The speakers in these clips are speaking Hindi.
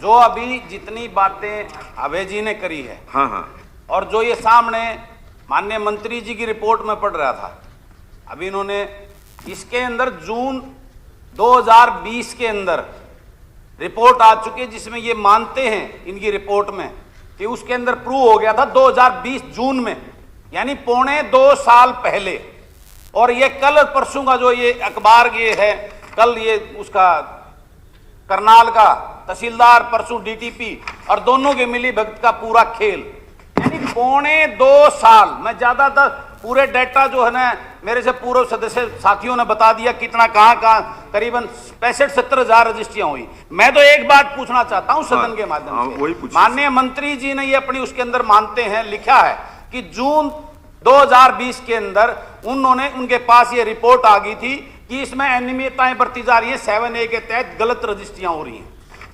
जो अभी जितनी बातें अभय जी ने करी है, हाँ हाँ, और जो ये सामने माननीय मंत्री जी की रिपोर्ट में पढ़ रहा था, अभी इन्होंने इसके अंदर जून 2020 के अंदर रिपोर्ट आ चुकी है, जिसमें ये मानते हैं इनकी रिपोर्ट में कि उसके अंदर प्रूव हो गया था 2020 जून में, यानी 2.25 साल पहले। और ये कल परसों का जो ये अखबार ये है, कल ये उसका करनाल का तहसीलदार, परसों डीटीपी, और दोनों के मिली भगत का पूरा खेल, यानी 2.25 साल। मैं ज्यादातर पूरे डेटा जो है ना मेरे से पूर्व सदस्य साथियों ने बता दिया कितना कहां करीबन 65-70 हजार रजिस्ट्रियां हुई। मैं तो एक बात पूछना चाहता हूं सदन के माध्यम से, माननीय मंत्री जी ने ये अपनी उसके अंदर मानते हैं, लिखा है कि जून 2020 के अंदर उन्होंने उनके पास ये रिपोर्ट आ गई थी कि इसमें अनियमितताएं बरती जा रही है, 7A के तहत गलत रजिस्ट्रियां हो रही हैं।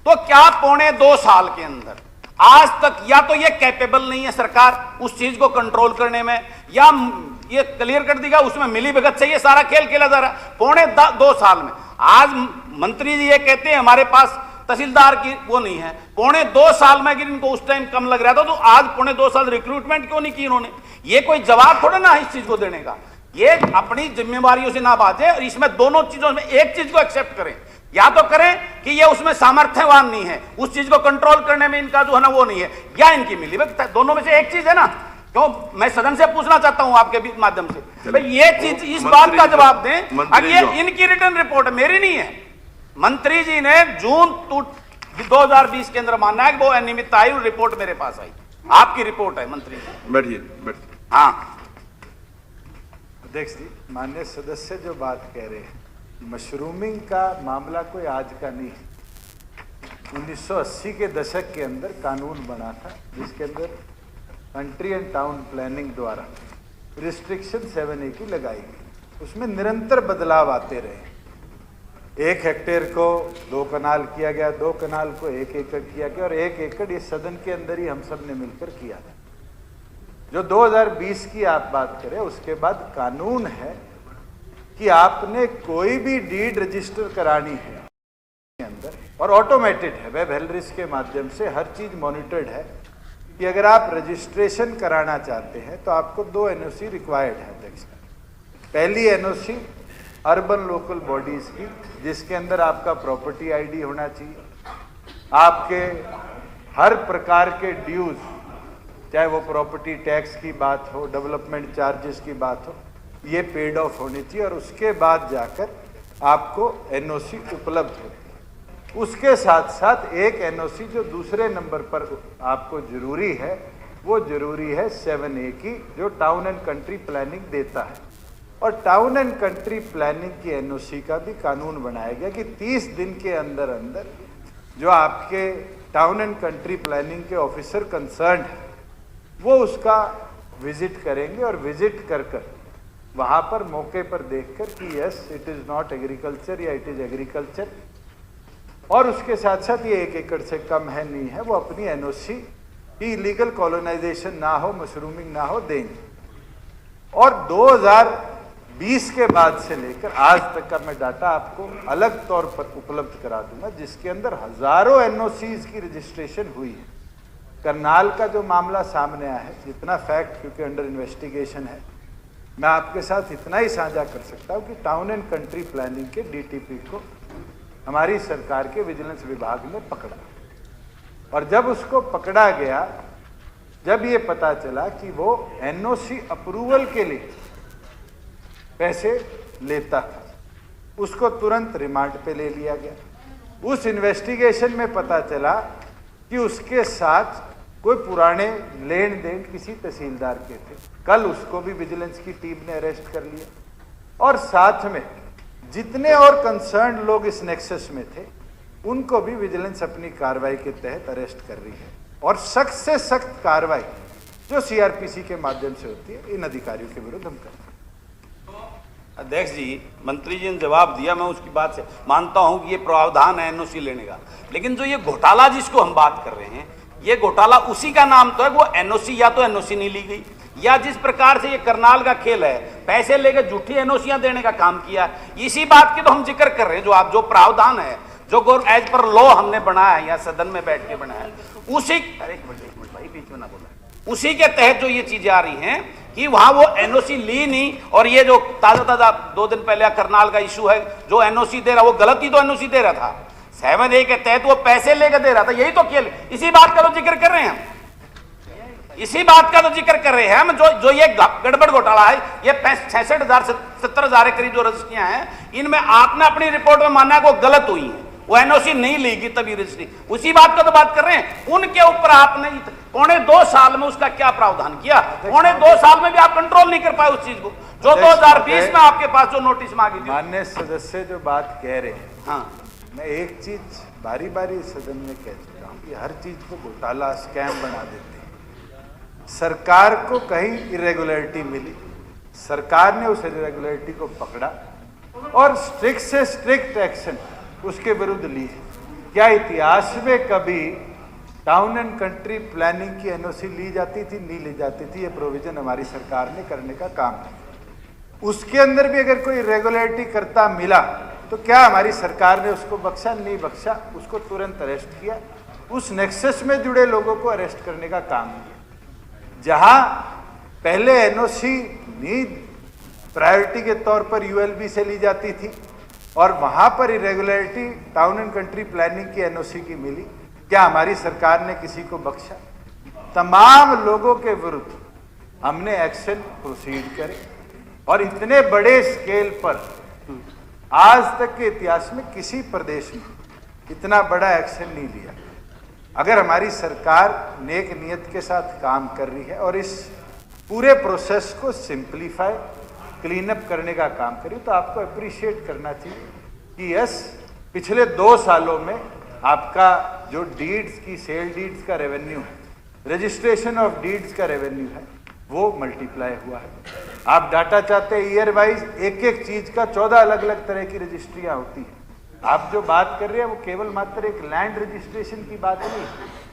तो क्या 2.25 साल के अंदर आज तक या तो ये कैपेबल नहीं है सरकार उस चीज को कंट्रोल करने में, या ये क्लियर कर देगा उसमें मिली भगत से ये सारा खेल खेला जा रहा है। 2.25 साल में आज मंत्री जी ये कहते हैं हमारे पास तहसीलदार की वो नहीं है। 2.25 साल में अगर इनको उस टाइम कम लग रहा था तो आज 2.25 साल रिक्रूटमेंट क्यों नहीं की इन्होंने? ये कोई जवाब थोड़ा ना इस चीज को देने का। ये अपनी जिम्मेवारियों से ना बाजे और इसमें दोनों चीजों में एक चीज को एक्सेप्ट करें, या तो करें कि ये उसमें सामर्थ्यवान नहीं है, उस चीज को कंट्रोल करने में इनका जो है ना वो नहीं है, या इनकी मिली भगत, दोनों में से एक चीज है ना। क्यों मैं सदन से पूछना चाहता हूं आपके माध्यम से, भाई ये चीज इस बात का जवाब दें। अब ये इनकी रिटर्न रिपोर्ट है, मेरी नहीं है। मंत्री जी ने जून 2020 के अंदर मानना है कि वो अनियमितता आई, रिपोर्ट मेरे पास आई, आपकी रिपोर्ट है मंत्री जी। बैठिए बैठिए। हाँ अध्यक्ष जी, माननीय सदस्य जो बात कह रहे हैं, मशरूमिंग का मामला कोई आज का नहीं है। 1980 के दशक के अंदर कानून बना था जिसके अंदर कंट्री एंड टाउन प्लानिंग द्वारा रिस्ट्रिक्शन 7A की लगाई गई। उसमें निरंतर बदलाव आते रहे। 1 हेक्टेयर को 2 कनाल किया गया, 2 कनाल को 1 एकड़ किया गया, और 1 एकड़ ये सदन के अंदर ही हम सब ने मिलकर किया था। जो 2020 की आप बात करें उसके बाद कानून है कि आपने कोई भी डीड रजिस्टर करानी है अंदर, और ऑटोमेटेड है, वेब हेलरिस के माध्यम से हर चीज मॉनिटर्ड है कि अगर आप रजिस्ट्रेशन कराना चाहते हैं तो आपको 2 NOC रिक्वायर्ड है अध्यक्ष। पहली NOC अर्बन लोकल बॉडीज की, जिसके अंदर आपका प्रॉपर्टी ID होना चाहिए, आपके हर प्रकार के ड्यूज, चाहे वो प्रॉपर्टी टैक्स की बात हो, डेवलपमेंट चार्जेस की बात हो, ये पेड ऑफ होनी चाहिए, और उसके बाद जाकर आपको NOC उपलब्ध होती है। उसके साथ साथ एक NOC जो दूसरे नंबर पर आपको जरूरी है, वो जरूरी है 7A की, जो टाउन एंड कंट्री प्लानिंग देता है। और टाउन एंड कंट्री प्लानिंग की NOC का भी कानून बनाया गया कि 30 दिन के अंदर अंदर जो आपके टाउन एंड कंट्री प्लानिंग के ऑफिसर कंसर्न है वो उसका विजिट करेंगे, और विजिट कर कर वहाँ पर मौके पर देखकर कि yes it is not agriculture या इट इज़ एग्रीकल्चर, और उसके साथ साथ ये 1 एकड़ से कम है नहीं है, वो अपनी NOC की इलीगल कॉलोनाइजेशन ना हो, मशरूमिंग ना हो, देंगे। और 2020 के बाद से लेकर आज तक का मैं डाटा आपको अलग तौर पर उपलब्ध करा दूंगा, जिसके अंदर हजारों NOCs की रजिस्ट्रेशन हुई है। करनाल का जो मामला सामने आया है, जितना फैक्ट क्योंकि अंडर इन्वेस्टिगेशन है, मैं आपके साथ इतना ही साझा कर सकता हूँ कि टाउन एंड कंट्री प्लानिंग के DTP को हमारी सरकार के विजिलेंस विभाग ने पकड़ा, और जब उसको पकड़ा गया, जब ये पता चला कि वो NOC अप्रूवल के लिए पैसे लेता था, उसको तुरंत रिमांड पे ले लिया गया। उस इन्वेस्टिगेशन में पता चला कि उसके साथ कोई पुराने लेन देन किसी तहसीलदार के थे। कल उसको भी विजिलेंस की टीम ने अरेस्ट कर लिया, और साथ में जितने और कंसर्न लोग इस नेक्सस में थे उनको भी विजिलेंस अपनी कार्रवाई के तहत अरेस्ट कर रही है, और सख्त से सख्त कार्रवाई जो CRPC के माध्यम से होती है इन अधिकारियों के विरुद्ध हम करते हैं। अध्यक्ष जी, मंत्री जी ने जवाब दिया, मैं उसकी बात से मानता हूं कि ये प्रावधान है NOC लेने का, लेकिन जो ये घोटाला जिसको हम बात कर रहे हैं, ये घोटाला उसी का नाम तो है, वो NOC या तो NOC नहीं ली गई, या जिस प्रकार से ये करनाल का खेल है, पैसे लेकर झूठी NOCयां देने का काम किया, इसी बात की तो हम जिक्र कर रहे हैं। जो आप जो प्रावधान है, जो एज पर लॉ हमने बनाया है या सदन में बैठ के बनाया है, उसी अरे एक मिनट भाई बीच में ना बोला, उसी के तहत जो ये चीजें आ रही हैं कि वहां वो एनओसी ली नहीं। और ये जो ताजा 2 दिन पहले करनाल का इशू है, जो एनओसी दे रहा वो गलत ही तो एनओसी दे रहा था, 7A के तहत वो पैसे लेकर दे रहा था, यही तो खेल, इसी बात का तो जिक्र कर रहे हैं हम, इसी बात का तो जिक्र कर रहे हैं हम। जो ये गड़बड़ घोटाला है, ये 65,000 70,000 के करीब जो रजिस्ट्रियां हैं, इनमें आपने अपनी रिपोर्ट में माना कि वो गलत हुई है, वो एनओसी नहीं लेगी तभी रजिस्ट्री, उसी बात का तो बात कर रहे हैं। उनके ऊपर आपने 1.25 साल में उसका क्या प्रावधान किया, 1.25 साल में भी आप कंट्रोल नहीं कर पाए उस चीज को, जो 2020 में आपके पास जो नोटिस मांगी थी। माननीय सदस्य जो बात कह रहे हैं, हाँ, मैं एक चीज बारी बारी सदन में कह चुका हूं कि हर चीज को घोटाला स्कैम बना देते हैं। सरकार को कहीं इरेगुलरिटी मिली, सरकार ने उस इरेगुलरिटी को पकड़ा और स्ट्रिक्ट से स्ट्रिक्ट एक्शन उसके विरुद्ध ली है। क्या इतिहास में कभी टाउन एंड कंट्री प्लानिंग की एनओसी ली जाती थी? नहीं ली जाती थी। ये प्रोविजन हमारी सरकार ने करने का काम किया। उसके अंदर भी अगर कोई इरेगुलरिटी करता मिला तो क्या हमारी सरकार ने उसको बख्शा? नहीं बख्शा, उसको तुरंत अरेस्ट किया, उस नेक्सस में जुड़े लोगों को अरेस्ट करने का काम किया। जहां पहले एनओसी नीड प्रायोरिटी के तौर पर यूएलबी से ली जाती थी और वहां पर irregularity town and country planning की एनओसी की मिली, क्या हमारी सरकार ने किसी को बख्शा? तमाम लोगों के विरुद्ध हमने एक्शन प्रोसीड करे और इतने बड़े स्केल पर आज तक के इतिहास में किसी प्रदेश में इतना बड़ा एक्शन नहीं लिया। अगर हमारी सरकार नेक नियत के साथ काम कर रही है और इस पूरे प्रोसेस को सिंप्लीफाई क्लीन अप करने का काम करी, तो आपको अप्रिशिएट करना चाहिए कि यस, पिछले 2 सालों में आपका जो डीड्स की सेल डीड्स का रेवेन्यू है, रजिस्ट्रेशन ऑफ डीड्स का रेवेन्यू है, वो मल्टीप्लाई हुआ है। आप डाटा चाहते हैं ईयर वाइज, एक एक चीज का 14 अलग अलग तरह की रजिस्ट्रियां होती हैं। आप जो बात कर रहे हैं वो केवल मात्र एक लैंड रजिस्ट्रेशन की बात नहीं,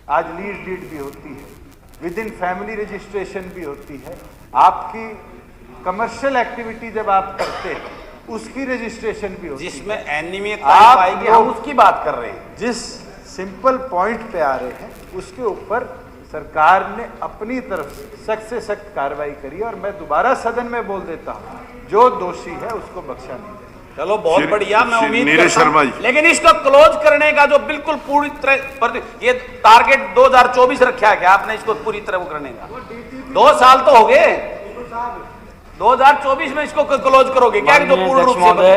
आज लीज डीड भी होती है, विद इन फैमिली रजिस्ट्रेशन भी होती है, आपकी कमर्शियल एक्टिविटी जब आप करते हैं उसकी रजिस्ट्रेशन भी होती है, जिसमें अनियमित आएगी, हम उसकी बात कर रहे हैं। जिस सिंपल पॉइंट पे आ रहे हैं उसके ऊपर सरकार ने अपनी तरफ से सख्त से कार्रवाई करी और मैं दोबारा सदन में बोल देता हूं, जो दोषी है उसको बख्शा नहीं जाएगा। चलो बहुत बढ़िया, मैं उम्मीद करता हूं, लेकिन इसको क्लोज करने का जो बिल्कुल पूरी तरह ये टारगेट 2024 रखा है क्या आपने इसको पूरी तरह वो करने का? 2 साल तो हो गए, 2024 में इसको क्लोज करोगे क्या? जो पूर्ण रूप से